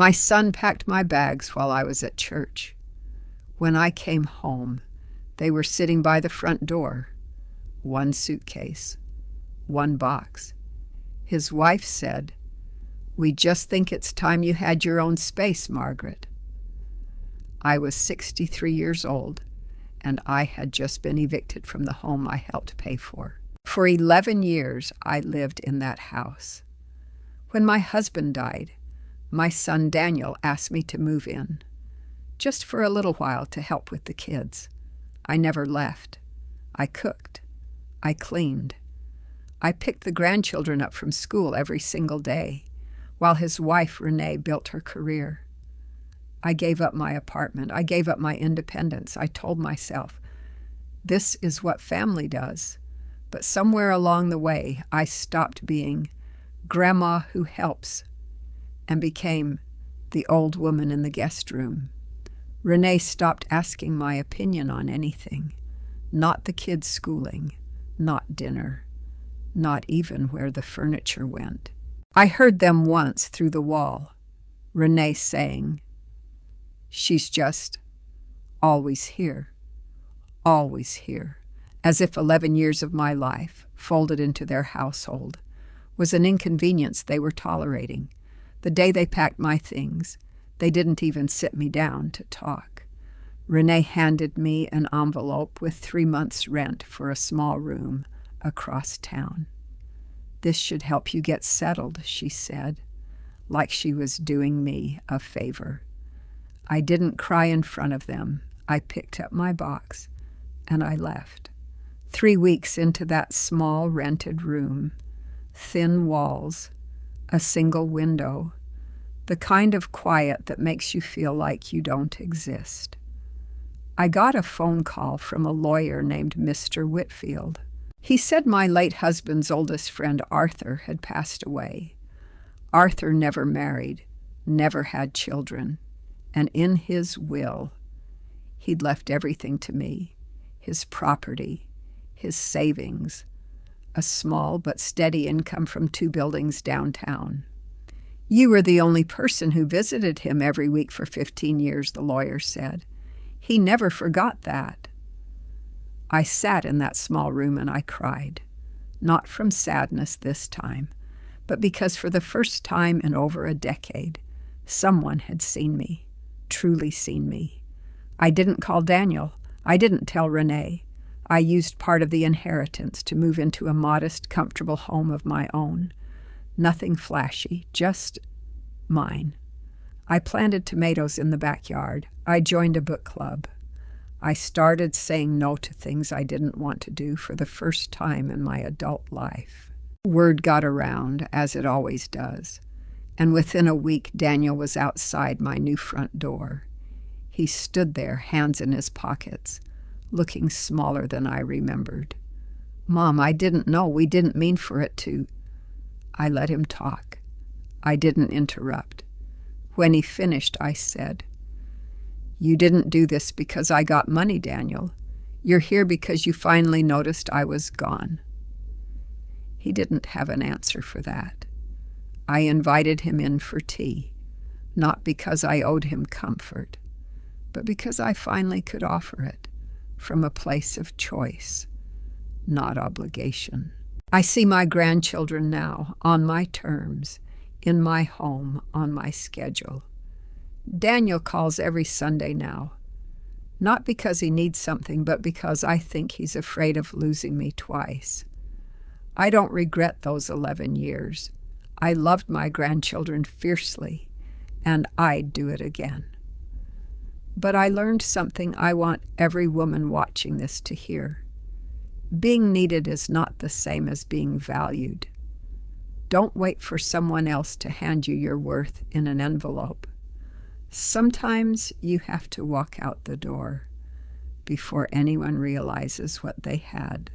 My son packed my bags while I was at church. When I came home, they were sitting by the front door. One suitcase, one box. His wife said, "We just think it's time you had your own space, Margaret." I was 63 years old, and I had just been evicted from the home I helped pay for. For 11 years, I lived in that house. When my husband died, my son Daniel asked me to move in, just for a little while to help with the kids. I never left. I cooked. I cleaned. I picked the grandchildren up from school every single day, while his wife, Renee, built her career. I gave up my apartment. I gave up my independence. I told myself, this is what family does. But somewhere along the way, I stopped being Grandma who helps and became the old woman in the guest room. Renee stopped asking my opinion on anything, not the kids' schooling, not dinner, not even where the furniture went. I heard them once through the wall, Renee saying, "She's just always here, as if 11 years of my life, folded into their household, was an inconvenience they were tolerating. The day they packed my things, they didn't even sit me down to talk. Renee handed me an envelope with 3 months' rent for a small room across town. "This should help you get settled," she said, like she was doing me a favor. I didn't cry in front of them. I picked up my box and I left. 3 weeks into that small rented room, thin walls, a single window, the kind of quiet that makes you feel like you don't exist. I got a phone call from a lawyer named Mr. Whitfield. He said my late husband's oldest friend, Arthur, had passed away. Arthur never married, never had children, and in his will, he'd left everything to me, his property, his savings, a small but steady income from 2 buildings downtown. "You were the only person who visited him every week for 15 years, the lawyer said. He never forgot that." I sat in that small room and I cried, not from sadness this time, but because for the first time in over a decade, someone had seen me, truly seen me. I didn't call Daniel. I didn't tell Renee. I used part of the inheritance to move into a modest, comfortable home of my own. Nothing flashy, just mine. I planted tomatoes in the backyard. I joined a book club. I started saying no to things I didn't want to do for the first time in my adult life. Word got around, as it always does, and within a week Daniel was outside my new front door. He stood there, hands in his pockets, looking smaller than I remembered. "Mom, I didn't know. We didn't mean for it to..." I let him talk. I didn't interrupt. When he finished, I said, "You didn't do this because I got money, Daniel. You're here because you finally noticed I was gone." He didn't have an answer for that. I invited him in for tea, not because I owed him comfort, but because I finally could offer it from a place of choice, not obligation. I see my grandchildren now, on my terms, in my home, on my schedule. Daniel calls every Sunday now, not because he needs something, but because I think he's afraid of losing me twice. I don't regret those 11 years. I loved my grandchildren fiercely, and I'd do it again. But I learned something I want every woman watching this to hear. Being needed is not the same as being valued. Don't wait for someone else to hand you your worth in an envelope. Sometimes you have to walk out the door before anyone realizes what they had.